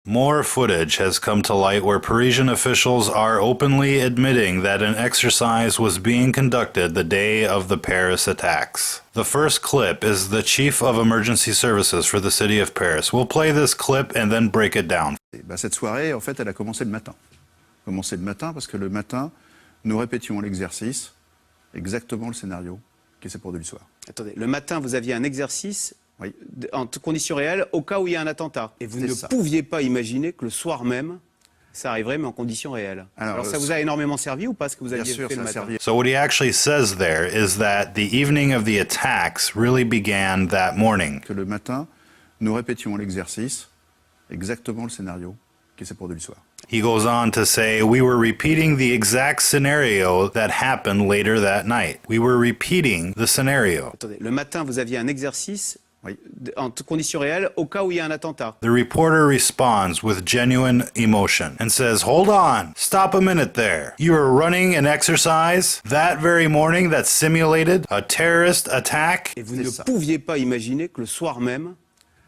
More footage has come to light where Parisian officials are openly admitting that an exercise was being conducted the day of the Paris attacks. The first clip is the chief of emergency services for the city of Paris. We'll play this clip and then break it down. Cette soirée, en fait, elle a commencé le matin. Commencé le matin parce que le matin, nous répétions l'exercice, exactement le scénario qui s'est produit le soir. Attendez, le matin, vous aviez un exercice Oui. en conditions réelles au cas où il y a un attentat. Et vous ne pouviez pas imaginer que le soir même, ça arriverait, mais en conditions réelles. Alors ça vous a énormément servi ou pas ce que vous aviez fait le matin? So what he actually says there is that the evening of the attacks really began that morning. Que le matin, nous répétions l'exercice, exactement le scénario qui s'est produit le soir. He goes on to say, we were repeating the exact scenario that happened later that night. We were repeating the scenario. Attendez, le matin, vous aviez un exercice en conditions réelles au cas où il y a un attentat. The reporter responds with genuine emotion and says, hold on, stop a minute there. You were running an exercise that very morning that simulated a terrorist attack? Et vous ne pouviez pas imaginer que le soir même,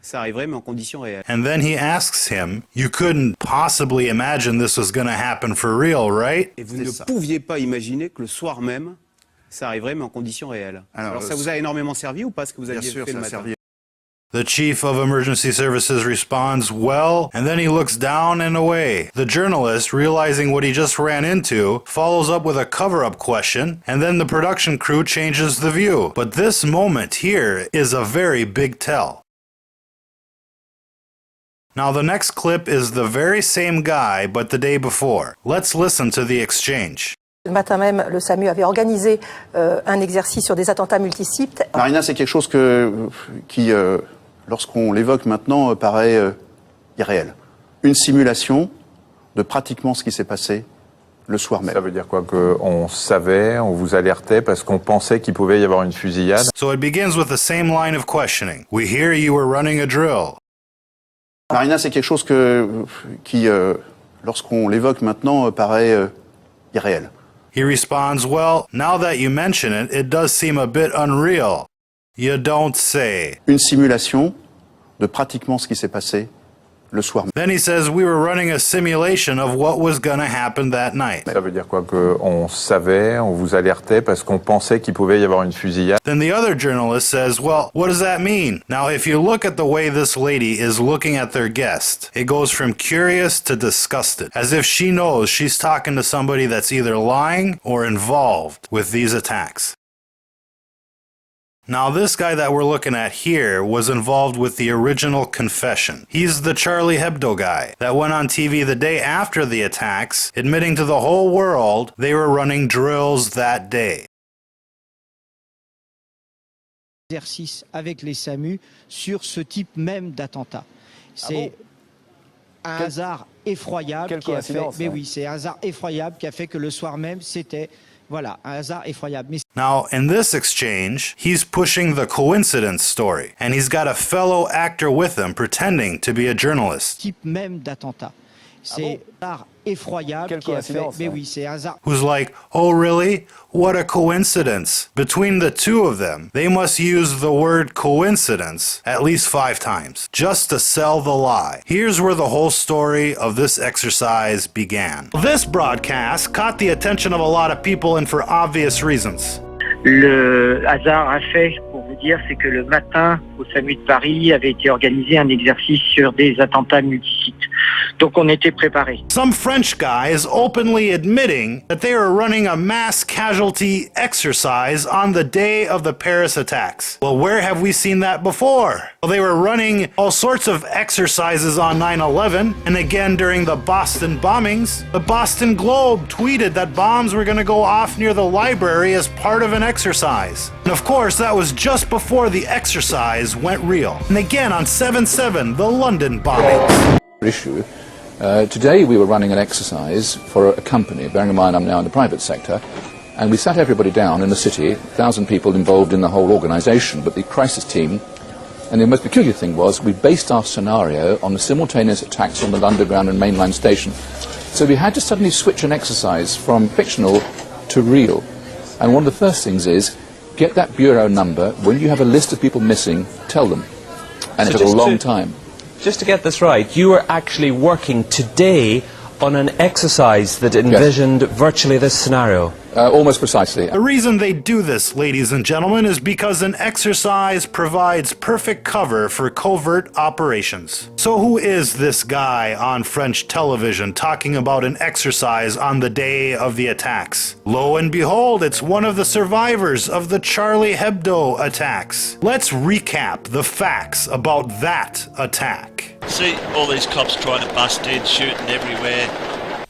ça arriverait, mais en conditions réelles. And then he asks him, you couldn't possibly imagine this was going to happen for real, right? Et vous ne pouviez pas imaginer que le soir même, ça arriverait, mais en conditions réelles. Alors ça vous a énormément servi ou pas ce que vous aviez fait le matin? The chief of emergency services responds, well, and then he looks down and away. The journalist, realizing what he just ran into, follows up with a cover-up question, and then the production crew changes the view. But this moment here is a very big tell. Now the next clip is the very same guy, but the day before. Let's listen to the exchange. Le matin même, le SAMU avait organisé un exercice sur des attentats multisites. Marina, c'est quelque chose qui, lorsqu'on l'évoque maintenant, paraît irréel. Une simulation de pratiquement ce qui s'est passé le soir même. Ça veut dire quoi? Qu'on savait, on vous alertait parce qu'on pensait qu'il pouvait y avoir une fusillade? So it begins with the same line of questioning. We hear you were running a drill. Marina, c'est quelque chose qui, lorsqu'on l'évoque maintenant, paraît irréel. He responds, well, now that you mention it, it does seem a bit unreal. You don't say. Une simulation de pratiquement ce qui s'est passé le soir même. Then he says we were running a simulation of what was going to happen that night. Ça veut dire quoi? Qu'on savait, on vous alertait parce qu'on pensait qu'il pouvait y avoir une fusillade? Then the other journalist says, well, what does that mean? Now, if you look at the way this lady is looking at their guest, it goes from curious to disgusted, as if she knows she's talking to somebody that's either lying or involved with these attacks. Now, this guy that we're looking at here was involved with the original confession. He's the Charlie Hebdo guy that went on TV the day after the attacks, admitting to the whole world they were running drills that day. Exercice avec les SAMU sur ce type même d'attentat. C'est un hasard effroyable qui a fait. Mais oui, c'est un hasard effroyable qui a fait que le soir même, c'était voilà, un hasard effroyable. Mais now, in this exchange, he's pushing the coincidence story, and he's got a fellow actor with him pretending to be a journalist. Type même d'attentat. C'est un hasard effroyable qui a fait. Mais oui, c'est un hasard. Who's like, oh really? What a coincidence. Between the two of them, they must use the word coincidence at least 5 times, just to sell the lie. Here's where the whole story of this exercise began. This broadcast caught the attention of a lot of people, and for obvious reasons. Le hasard a fait, pour vous dire, c'est que le matin, au SAMU de Paris, avait été organisé un exercice sur des attentats multisites. Donc on était préparés. Some French guy is openly admitting that they were running a mass casualty exercise on the day of the Paris attacks. Well, where have we seen that before? Well, they were running all sorts of exercises on 9/11 and again during the Boston bombings. The Boston Globe tweeted that bombs were going to go off near the library as part of an exercise. And of course, that was just before the exercise went real. And again on 7/7, the London bombings. Issue. Today we were running an exercise for a company, bearing in mind I'm now in the private sector, and we sat everybody down in the city, 1,000 people involved in the whole organisation, but the crisis team, and the most peculiar thing was we based our scenario on the simultaneous attacks on the Underground and mainline station. So we had to suddenly switch an exercise from fictional to real. And one of the first things is, get that bureau number, when you have a list of people missing, tell them. And it took a long time. just to get this right, you were actually working today on an exercise that envisioned virtually this scenario. Almost precisely. The reason they do this, ladies and gentlemen, is because an exercise provides perfect cover for covert operations. So who is this guy on French television talking about an exercise on the day of the attacks? Lo and behold, it's one of the survivors of the Charlie Hebdo attacks. Let's recap the facts about that attack. See all these cops trying to bust in, shooting everywhere.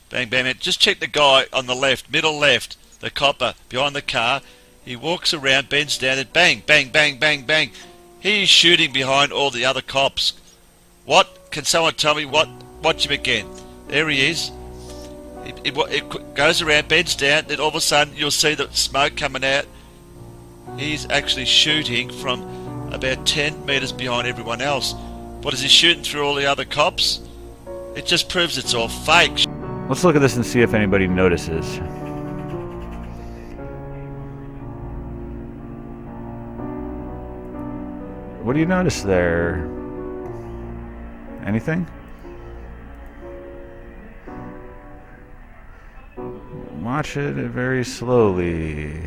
Bang, bang, bang. Just check the guy on the left, middle left. The copper behind the car, he walks around, bends down and bang, bang, bang, bang, bang. He's shooting behind all the other cops. What? Can someone tell me what? Watch him again. There he is. It goes around, bends down, then all of a sudden you'll see the smoke coming out. He's actually shooting from about 10 metres behind everyone else. What, is he shooting through all the other cops? It just proves it's all fake. Let's look at this and see if anybody notices. What do you notice there? Anything? Watch it very slowly.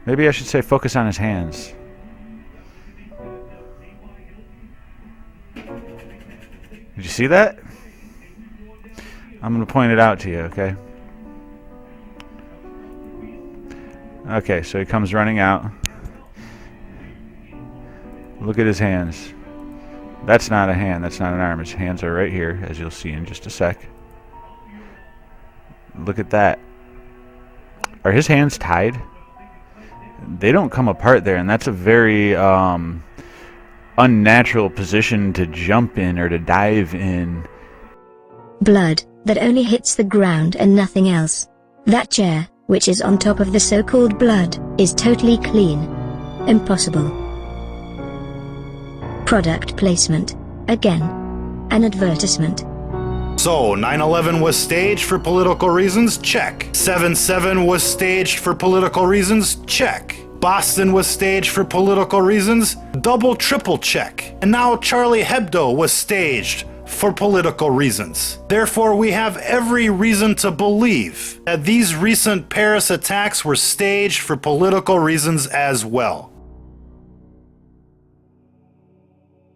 Maybe I should say focus on his hands. Did you see that? I'm going to point it out to you, okay? Okay, so he comes running out. Look at his hands. That's not a hand, that's not an arm. His hands are right here, as you'll see in just a sec. Look at that. Are his hands tied? They don't come apart there, and that's a very unnatural position to jump in or to dive in. Blood that only hits the ground and nothing else. That chair, which is on top of the so-called blood, is totally clean. Impossible. Product placement. Again. An advertisement. So, 9/11 was staged for political reasons? Check. 7/7 was staged for political reasons? Check. Boston was staged for political reasons? Double, triple check. And now Charlie Hebdo was staged for political reasons. Therefore, we have every reason to believe that these recent Paris attacks were staged for political reasons as well.